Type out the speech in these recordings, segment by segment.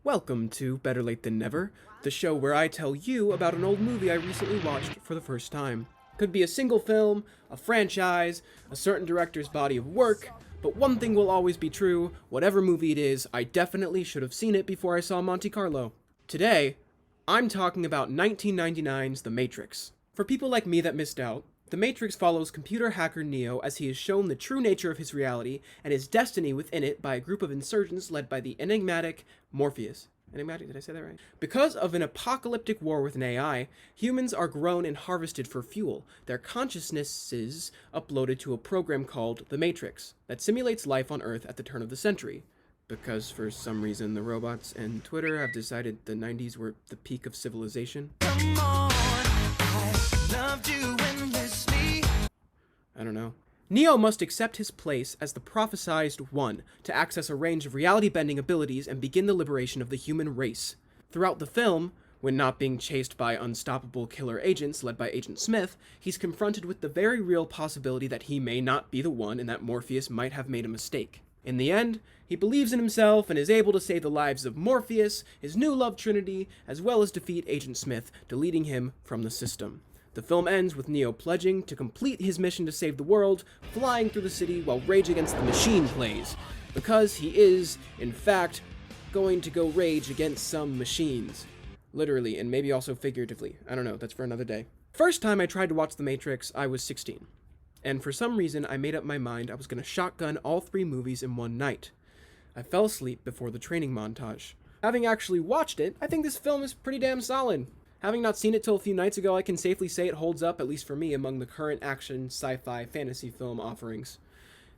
Welcome to Better Late Than Never, the show where I tell you about an old movie I recently watched for the first time. Could be a single film, a franchise, a certain director's body of work, but one thing will always be true: whatever movie it is, I definitely should have seen it before I saw Monte Carlo. Today, I'm talking about 1999's The Matrix. For people like me that missed out, The Matrix follows computer hacker Neo as he is shown the true nature of his reality and his destiny within it by a group of insurgents led by the enigmatic Morpheus. Enigmatic, did I say that right? Because of an apocalyptic war with an AI, humans are grown and harvested for fuel, their consciousnesses uploaded to a program called The Matrix that simulates life on Earth at the turn of the century. Because for some reason the robots and Twitter have decided the 90s were the peak of civilization. Come on, I loved you endlessly. I don't know. Neo must accept his place as the prophesized one to access a range of reality-bending abilities and begin the liberation of the human race. Throughout the film, when not being chased by unstoppable killer agents led by Agent Smith, he's confronted with the very real possibility that he may not be the one and that Morpheus might have made a mistake. In the end, he believes in himself and is able to save the lives of Morpheus, his new love trinity, as well as defeat Agent Smith, deleting him from the system. The film ends with Neo pledging to complete his mission to save the world, flying through the city while Rage Against the Machine plays, because he is, in fact, going to go rage against some machines. Literally, and maybe also figuratively. I don't know, that's for another day. First time I tried to watch The Matrix, I was 16. And for some reason, I made up my mind I was going to shotgun all 3 movies in one night. I fell asleep before the training montage. Having actually watched it, I think this film is pretty damn solid. Having not seen it till a few nights ago, I can safely say it holds up, at least for me, among the current action, sci-fi, fantasy film offerings.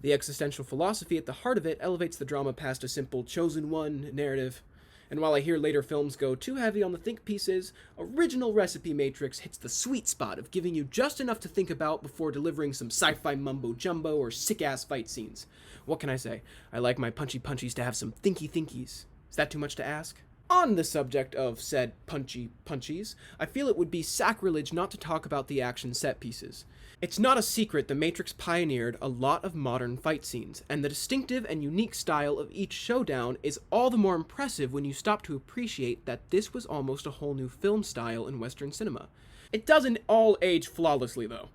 The existential philosophy at the heart of it elevates the drama past a simple chosen one narrative. And while I hear later films go too heavy on the think pieces, original Recipe Matrix hits the sweet spot of giving you just enough to think about before delivering some sci-fi mumbo-jumbo or sick-ass fight scenes. What can I say? I like my punchy punchies to have some thinky thinkies. Is that too much to ask? On the subject of said punchy punchies, I feel it would be sacrilege not to talk about the action set pieces. It's not a secret The Matrix pioneered a lot of modern fight scenes, and the distinctive and unique style of each showdown is all the more impressive when you stop to appreciate that this was almost a whole new film style in Western cinema. It doesn't all age flawlessly though.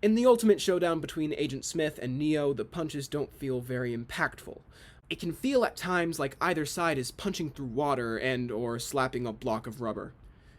In the ultimate showdown between Agent Smith and Neo, the punches don't feel very impactful. It can feel at times like either side is punching through water or slapping a block of rubber.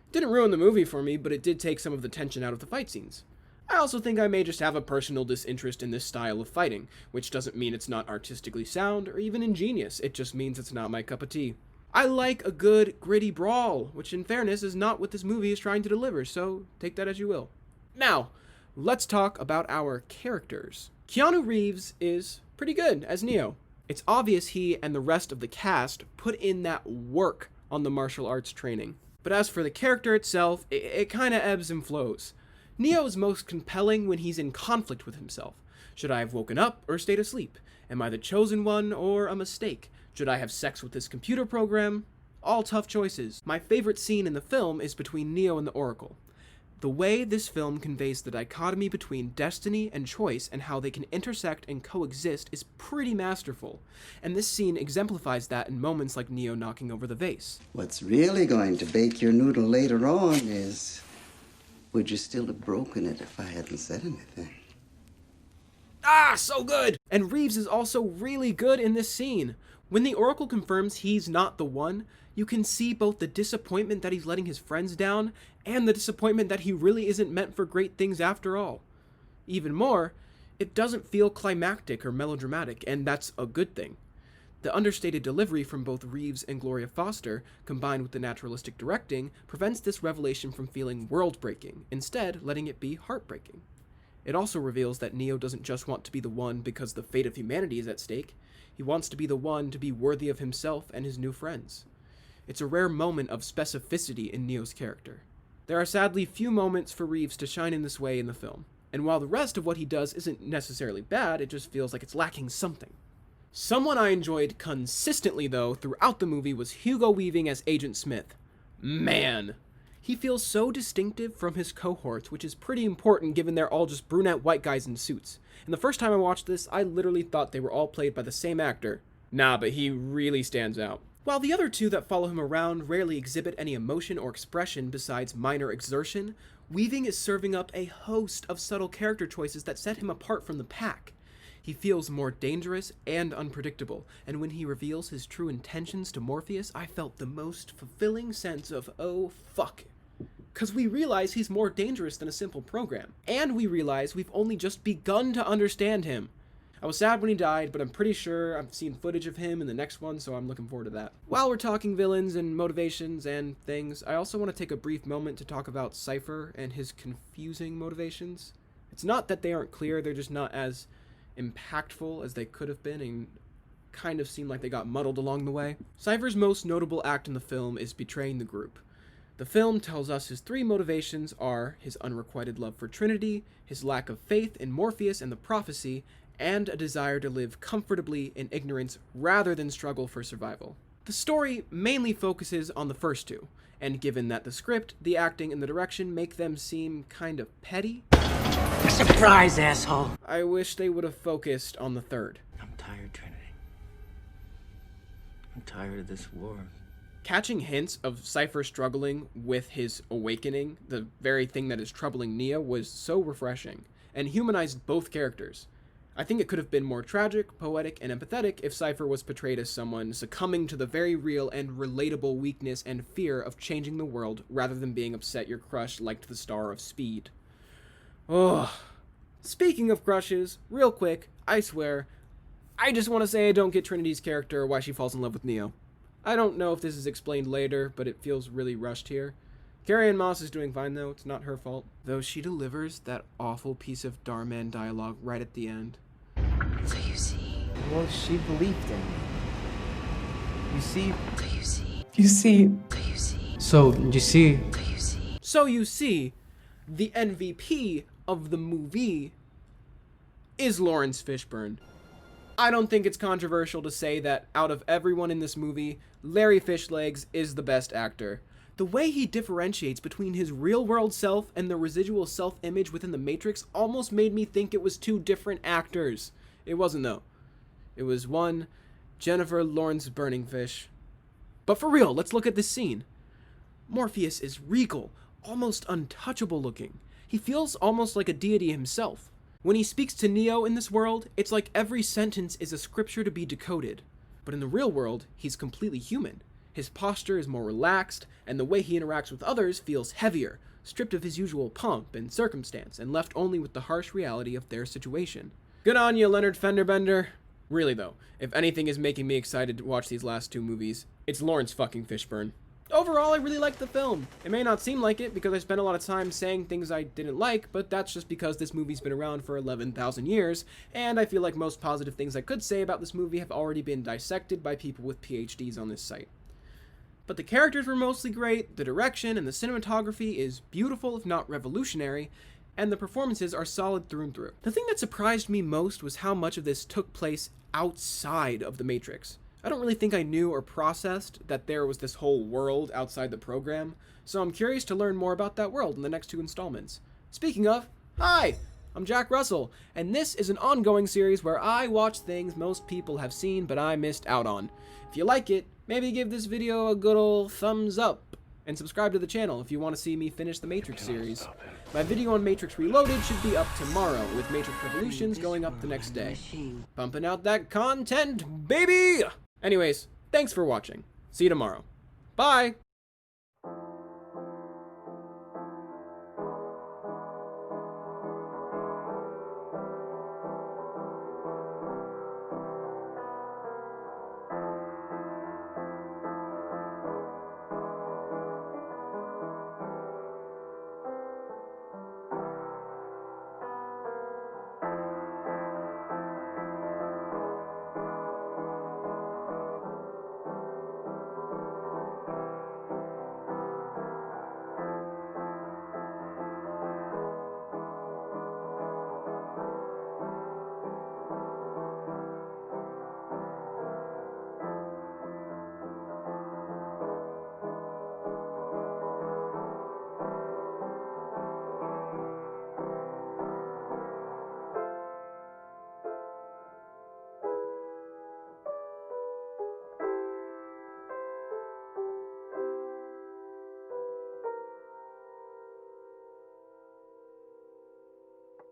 It didn't ruin the movie for me, but it did take some of the tension out of the fight scenes. I also think I may just have a personal disinterest in this style of fighting, which doesn't mean it's not artistically sound or even ingenious, it just means it's not my cup of tea. I like a good, gritty brawl, which in fairness is not what this movie is trying to deliver, so take that as you will. Now, let's talk about our characters. Keanu Reeves is pretty good as Neo. It's obvious he and the rest of the cast put in that work on the martial arts training. But as for the character itself, it kinda ebbs and flows. Neo is most compelling when he's in conflict with himself. Should I have woken up or stayed asleep? Am I the chosen one or a mistake? Should I have sex with this computer program? All tough choices. My favorite scene in the film is between Neo and the Oracle. The way this film conveys the dichotomy between destiny and choice and how they can intersect and coexist is pretty masterful, and this scene exemplifies that in moments like Neo knocking over the vase. What's really going to bake your noodle later on is, would you still have broken it if I hadn't said anything? Ah, so good! And Reeves is also really good in this scene. When the Oracle confirms he's not the one, you can see both the disappointment that he's letting his friends down and the disappointment that he really isn't meant for great things after all. Even more, it doesn't feel climactic or melodramatic, and that's a good thing. The understated delivery from both Reeves and Gloria Foster, combined with the naturalistic directing, prevents this revelation from feeling world-breaking, instead letting it be heartbreaking. It also reveals that Neo doesn't just want to be the one because the fate of humanity is at stake. He wants to be the one to be worthy of himself and his new friends. It's a rare moment of specificity in Neo's character. There are sadly few moments for Reeves to shine in this way in the film, and while the rest of what he does isn't necessarily bad, it just feels like it's lacking something. Someone I enjoyed consistently, though, throughout the movie was Hugo Weaving as Agent Smith. Man! He feels so distinctive from his cohorts, which is pretty important given they're all just brunette white guys in suits. And the first time I watched this, I literally thought they were all played by the same actor. Nah, but he really stands out. While the other two that follow him around rarely exhibit any emotion or expression besides minor exertion, Weaving is serving up a host of subtle character choices that set him apart from the pack. He feels more dangerous and unpredictable, and when he reveals his true intentions to Morpheus, I felt the most fulfilling sense of, oh fuck. Because we realize he's more dangerous than a simple program, and we realize we've only just begun to understand him. I was sad when he died, but I'm pretty sure I've seen footage of him in the next one, so I'm looking forward to that. While we're talking villains and motivations and things, I also want to take a brief moment to talk about Cypher and his confusing motivations. It's not that they aren't clear, they're just not as impactful as they could have been and kind of seem like they got muddled along the way. Cypher's most notable act in the film is betraying the group. The film tells us his three motivations are his unrequited love for Trinity, his lack of faith in Morpheus and the prophecy, and a desire to live comfortably in ignorance rather than struggle for survival. The story mainly focuses on the first two, and given that the script, the acting, and the direction make them seem kind of petty, surprise, asshole! I wish they would have focused on the third. I'm tired, Trinity. I'm tired of this war. Catching hints of Cypher struggling with his awakening, the very thing that is troubling Neo, was so refreshing, and humanized both characters. I think it could have been more tragic, poetic, and empathetic if Cypher was portrayed as someone succumbing to the very real and relatable weakness and fear of changing the world rather than being upset your crush liked the star of Speed. Oh. Speaking of crushes, real quick, I swear, I just want to say I don't get Trinity's character or why she falls in love with Neo. I don't know if this is explained later, but it feels really rushed here. Carrie-Anne Moss is doing fine though, it's not her fault. Though she delivers that awful piece of Darman dialogue right at the end. So you see. Well, she believed in me. You see? So you see. You see? So you see. So, you see? So you see. So you see, the MVP of the movie is Lawrence Fishburne. I don't think it's controversial to say that out of everyone in this movie, Larry Fishlegs is the best actor. The way he differentiates between his real-world self and the residual self-image within the Matrix almost made me think it was two different actors. It wasn't though. It was one Jennifer Lawrence Burning Fish. But for real, let's look at this scene. Morpheus is regal, almost untouchable looking. He feels almost like a deity himself. When he speaks to Neo in this world, it's like every sentence is a scripture to be decoded. But in the real world, he's completely human. His posture is more relaxed, and the way he interacts with others feels heavier, stripped of his usual pomp and circumstance, and left only with the harsh reality of their situation. Good on you, Leonard Fenderbender. Really though, if anything is making me excited to watch these last two movies, it's Lawrence fucking Fishburne. Overall, I really liked the film. It may not seem like it because I spent a lot of time saying things I didn't like, but that's just because this movie's been around for 11,000 years, and I feel like most positive things I could say about this movie have already been dissected by people with PhDs on this site. But the characters were mostly great, the direction and the cinematography is beautiful if not revolutionary, and the performances are solid through and through. The thing that surprised me most was how much of this took place outside of the Matrix. I don't really think I knew or processed that there was this whole world outside the program, so I'm curious to learn more about that world in the next two installments. Speaking of, hi! I'm Jack Russell, and this is an ongoing series where I watch things most people have seen but I missed out on. If you like it, maybe give this video a good old thumbs up, and subscribe to the channel if you want to see me finish the Matrix series. My video on Matrix Reloaded should be up tomorrow, with Matrix Revolutions going up the next day. Pumping out that content, baby! Anyways, thanks for watching. See you tomorrow. Bye!